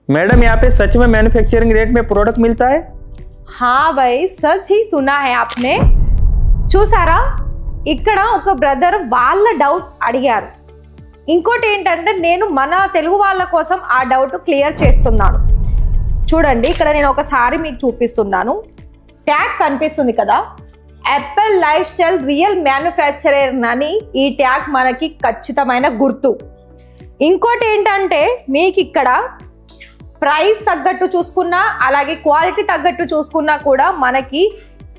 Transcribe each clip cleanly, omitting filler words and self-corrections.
Madam यहाँ पे सच में मैन्युफैक्चरिंग रेट में प्रोडक्ट मिलता है? हाँ भाई, सच ही सुना है आपने. చూసారా, ఇక్కడ ఒక బ్రదర్ వాళ్ళ డౌట్ అడిగారు. ఇంకోటి ఏంటంటే నేను మన తెలుగు వాళ్ళ కోసం ఆ డౌట్ క్లియర్ చేస్తున్నాను. చూడండి, ఇక్కడ నేను ఒకసారి మీకు చూపిస్తున్నాను. ట్యాగ్ కనిపిస్తుంది కదా, Apple life style real manufacturer అని ఈ ట్యాగ్ మనకి ఖచ్చితమైన గుర్తు. ఇంకోటి ఏంటంటే మీకు ఇక్కడ ప్రైస్ తగ్గట్టు చూసుకున్నా అలాగే క్వాలిటీ తగ్గట్టు చూసుకున్నా కూడా మనకి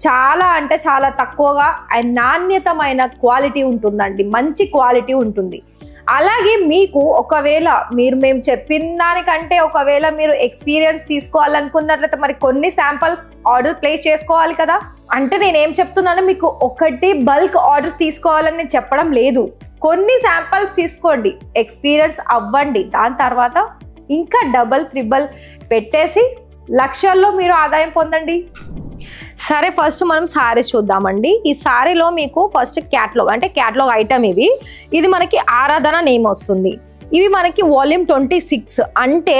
చాలా అంటే చాలా తక్కువగా అండ్ నాణ్యతమైన క్వాలిటీ ఉంటుందండి, మంచి క్వాలిటీ ఉంటుంది. అలాగే మీకు ఒకవేళ మేము చెప్పిన దానికంటే ఒకవేళ మీరు ఎక్స్పీరియన్స్ తీసుకోవాలనుకున్నట్లయితే మరి కొన్ని శాంపిల్స్ ఆర్డర్ ప్లేస్ చేసుకోవాలి కదా. అంటే నేనేం చెప్తున్నాను, మీకు ఒకటి బల్క్ ఆర్డర్స్ తీసుకోవాలని నేను చెప్పడం లేదు. కొన్ని శాంపిల్స్ తీసుకోండి, ఎక్స్పీరియన్స్ అవ్వండి, దాని తర్వాత ఇంకా డబల్ త్రిబుల్ పెట్టేసి లక్షల్లో మీరు ఆదాయం పొందండి. సరే, ఫస్ట్ మనం సారీస్ చూద్దామండి. ఈ సారీలో మీకు ఫస్ట్ క్యాటలాగ్ అంటే క్యాటలాగ్ ఐటమ్ ఇది మనకి ఆరాధన నేమ్ వస్తుంది. ఇవి మనకి వాల్యూమ్ 26 అంటే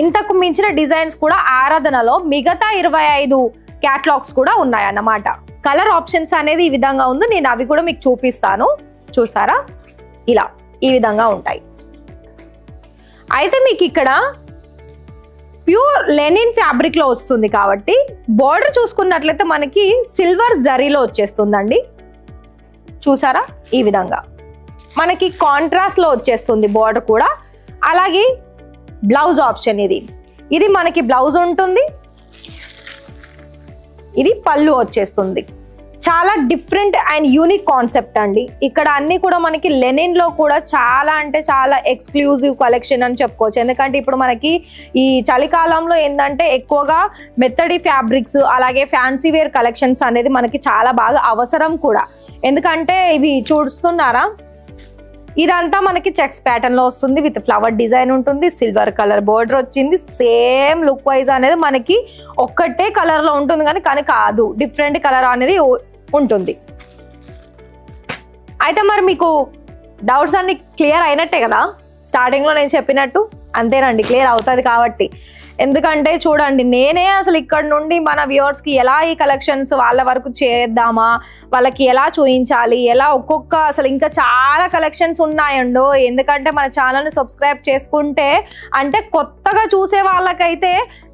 ఇంతకు మించిన డిజైన్స్ కూడా ఆరాధనలో మిగతా 25 క్యాటలాగ్స్ కూడా ఉన్నాయన్నమాట. కలర్ ఆప్షన్స్ అనేది ఈ విధంగా ఉంది, నేను అవి కూడా మీకు చూపిస్తాను. చూసారా, ఇలా ఈ విధంగా ఉంటాయి. అయితే మీకు ఇక్కడ ప్యూర్ లెనిన్ ఫ్యాబ్రిక్ లో వస్తుంది కాబట్టి బార్డర్ చూసుకున్నట్లయితే మనకి సిల్వర్ జరీలో వచ్చేస్తుందండి. చూసారా, ఈ విధంగా మనకి కాంట్రాస్ట్ లో వచ్చేస్తుంది బార్డర్ కూడా. అలాగే బ్లౌజ్ ఆప్షన్ ఇది మనకి బ్లౌజ్ ఉంటుంది, ఇది పళ్ళు వచ్చేస్తుంది. చాలా డిఫరెంట్ అండ్ యూనిక్ కాన్సెప్ట్ అండి. ఇక్కడ అన్ని కూడా మనకి లెనిన్ లో కూడా చాలా అంటే చాలా ఎక్స్క్లూజివ్ కలెక్షన్ అని చెప్పుకోవచ్చు. ఎందుకంటే ఇప్పుడు మనకి ఈ చలికాలంలో ఏంటంటే ఎక్కువగా మెత్తడి ఫ్యాబ్రిక్స్ అలాగే ఫ్యాన్సీ వేర్ కలెక్షన్స్ అనేది మనకి చాలా బాగా అవసరం కూడా. ఎందుకంటే ఇవి చూస్తున్నారా, ఇదంతా మనకి చెక్స్ ప్యాటర్న్ లో వస్తుంది, విత్ ఫ్లవర్ డిజైన్ ఉంటుంది, సిల్వర్ కలర్ బోర్డర్ వచ్చింది. సేమ్ లుక్ వైజ్ అనేది మనకి ఒక్కటే కలర్ లో ఉంటుంది కానీ కాదు, డిఫరెంట్ కలర్ అనేది ఉంటుంది. అయితే మరి మీకు డౌట్స్ అన్ని క్లియర్ అయినట్టే కదా, స్టార్టింగ్ లో నేను చెప్పినట్టు అంతేనండి, క్లియర్ అవుతుంది కాబట్టి. ఎందుకంటే చూడండి, నేనే అసలు ఇక్కడ నుండి మన వ్యూవర్స్ కి ఎలా ఈ కలెక్షన్స్ వాళ్ళ వరకు చేద్దామా, వాళ్ళకి ఎలా చూపించాలి, ఎలా ఒక్కొక్క అసలు ఇంకా చాలా కలెక్షన్స్ ఉన్నాయండో. ఎందుకంటే మన ఛానల్ని సబ్స్క్రైబ్ చేసుకుంటే అంటే కొత్తగా చూసే వాళ్ళకైతే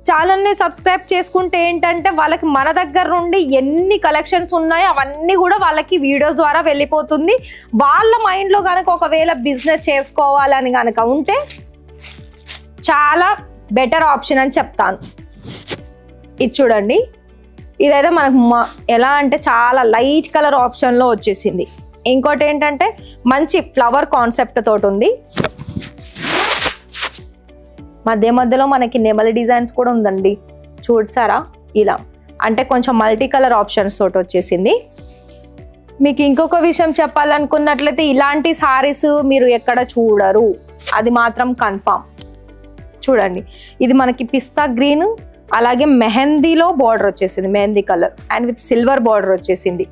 ఛానల్ని సబ్స్క్రైబ్ చేసుకుంటే ఏంటంటే వాళ్ళకి మన దగ్గర నుండి ఎన్ని కలెక్షన్స్ ఉన్నాయో అవన్నీ కూడా వాళ్ళకి వీడియోస్ ద్వారా వెళ్ళిపోతుంది. వాళ్ళ మైండ్లో కనుక ఒకవేళ బిజినెస్ చేసుకోవాలని కనుక ఉంటే చాలా బెటర్ ఆప్షన్ అని చెప్తాను. ఇది చూడండి, ఇదైతే మనకు ఎలా అంటే చాలా లైట్ కలర్ ఆప్షన్లో వచ్చేసింది. ఇంకోటి ఏంటంటే మంచి ఫ్లవర్ కాన్సెప్ట్ తోటి ఉంది. మధ్యలో మనకి నెమలి డిజైన్స్ కూడా ఉందండి. చూసారా, ఇలా అంటే కొంచెం మల్టీ కలర్ ఆప్షన్స్ తోటి వచ్చేసింది. మీకు ఇంకొక విషయం చెప్పాలనుకున్నట్లయితే ఇలాంటి సారీస్ మీరు ఎక్కడ చూడరు, అది మాత్రం కన్ఫామ్. చూడండి, ఇది మనకి పిస్తా గ్రీన్ అలాగే మెహందీలో బార్డర్ వచ్చేసింది, mehndi colour and with silver border వచ్చేసింది.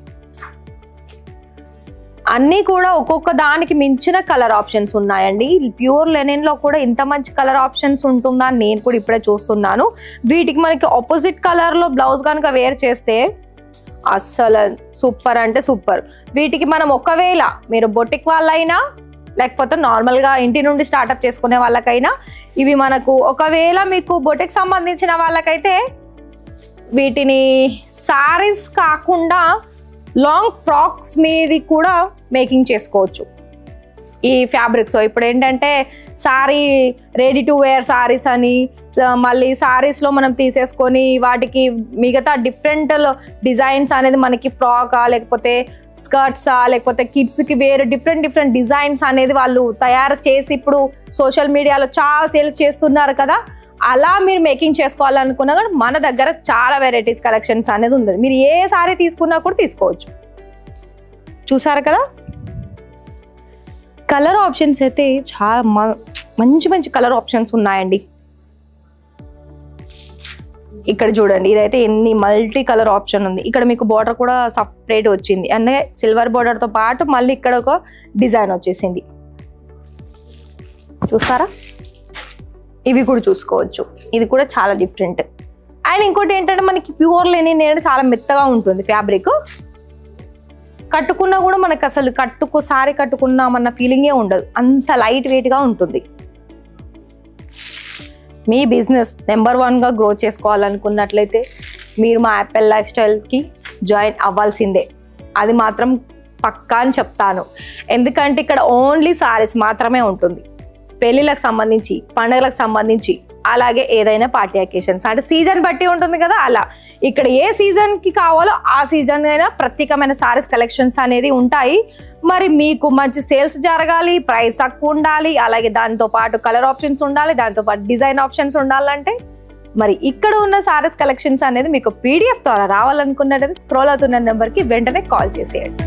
అన్నీ కూడా ఒక్కొక్క దానికి మించిన కలర్ ఆప్షన్స్ ఉన్నాయండి. ప్యూర్ లెనిన్ లో కూడా ఇంత మంచి కలర్ ఆప్షన్స్ ఉంటుందా అని నేను కూడా ఇప్పుడే చూస్తున్నాను. వీటికి మనకి ఆపోజిట్ కలర్ లో బ్లౌజ్ కనుక వేర్ చేస్తే అస్సలు సూపర్ అంటే సూపర్. వీటికి మనం ఒకవేళ మీరు బొటిక్ వాళ్ళైనా లేకపోతే నార్మల్గా ఇంటి నుండి స్టార్ట్అప్ చేసుకునే వాళ్ళకైనా ఇవి మనకు ఒకవేళ మీకు బొటిక్ సంబంధించిన వాళ్ళకైతే వీటిని సారీస్ కాకుండా లాంగ్ ఫ్రాక్స్ మీది కూడా మేకింగ్ చేసుకోవచ్చు ఈ ఫ్యాబ్రిక్స్. ఇప్పుడు ఏంటంటే sari ready to wear saris అని మళ్ళీ సారీస్లో మనం తీసేసుకొని వాటికి మిగతా డిఫరెంట్ డిజైన్స్ అనేది మనకి ఫ్రాకా లేకపోతే స్కర్ట్సా లేకపోతే కిడ్స్కి వేరే డిఫరెంట్ డిజైన్స్ అనేది వాళ్ళు తయారు చేసి ఇప్పుడు సోషల్ మీడియాలో చాలా సేల్స్ చేస్తున్నారు కదా. అలా మీరు మేకింగ్ చేసుకోవాలనుకున్నా కూడా మన దగ్గర చాలా వెరైటీస్ కలెక్షన్స్ అనేది ఉంది. మీరు ఏ సారీ తీసుకున్నా కూడా తీసుకోవచ్చు. చూసారు కదా, కలర్ ఆప్షన్స్ అయితే చాలా మంచి కలర్ ఆప్షన్స్ ఉన్నాయండి. ఇక్కడ చూడండి, ఇదైతే ఎన్ని మల్టీ కలర్ ఆప్షన్ ఉంది. ఇక్కడ మీకు బార్డర్ కూడా సపరేట్ వచ్చింది, అంటే సిల్వర్ బార్డర్తో పాటు మళ్ళీ ఇక్కడ ఒక డిజైన్ వచ్చేసింది. చూస్తారా, ఇవి కూడా చూసుకోవచ్చు. ఇది కూడా చాలా డిఫరెంట్. అండ్ ఇంకోటి ఏంటంటే మనకి ప్యూర్ లెనిన్ అనేది చాలా మెత్తగా ఉంటుంది ఫ్యాబ్రిక్. కట్టుకున్నా కూడా మనకు అసలు సారీ కట్టుకున్నామన్న ఫీలింగే ఉండదు, అంత లైట్ వెయిట్గా ఉంటుంది. మీ బిజినెస్ నెంబర్ 1గా గ్రో చేసుకోవాలనుకున్నట్లయితే మీరు మా యాపిల్ లైఫ్ స్టైల్కి జాయిన్ అవ్వాల్సిందే. అది మాత్రం పక్కా అని చెప్తాను. ఎందుకంటే ఇక్కడ ఓన్లీ సారీస్ మాత్రమే ఉంటుంది. పెళ్ళిళ్ళకి సంబంధించి, పండుగలకు సంబంధించి, అలాగే ఏదైనా పార్టీ అకేషన్స్ అంటే సీజన్ బట్టి ఉంటుంది కదా, అలా ఇక్కడ ఏ సీజన్కి కావాలో ఆ సీజన్ అయినా ప్రత్యేకమైన సారీస్ కలెక్షన్స్ అనేది ఉంటాయి. మరి మీకు మంచి సేల్స్ జరగాలి, ప్రైస్ తక్కువ ఉండాలి, అలాగే దాంతోపాటు కలర్ ఆప్షన్స్ ఉండాలి, దాంతోపాటు డిజైన్ ఆప్షన్స్ ఉండాలంటే మరి ఇక్కడ ఉన్న సారీస్ కలెక్షన్స్ అనేది మీకు PDF ద్వారా రావాలనుకున్నట్లయితే స్క్రోల్ అవుతున్న నెంబర్కి వెంటనే కాల్ చేసేయండి.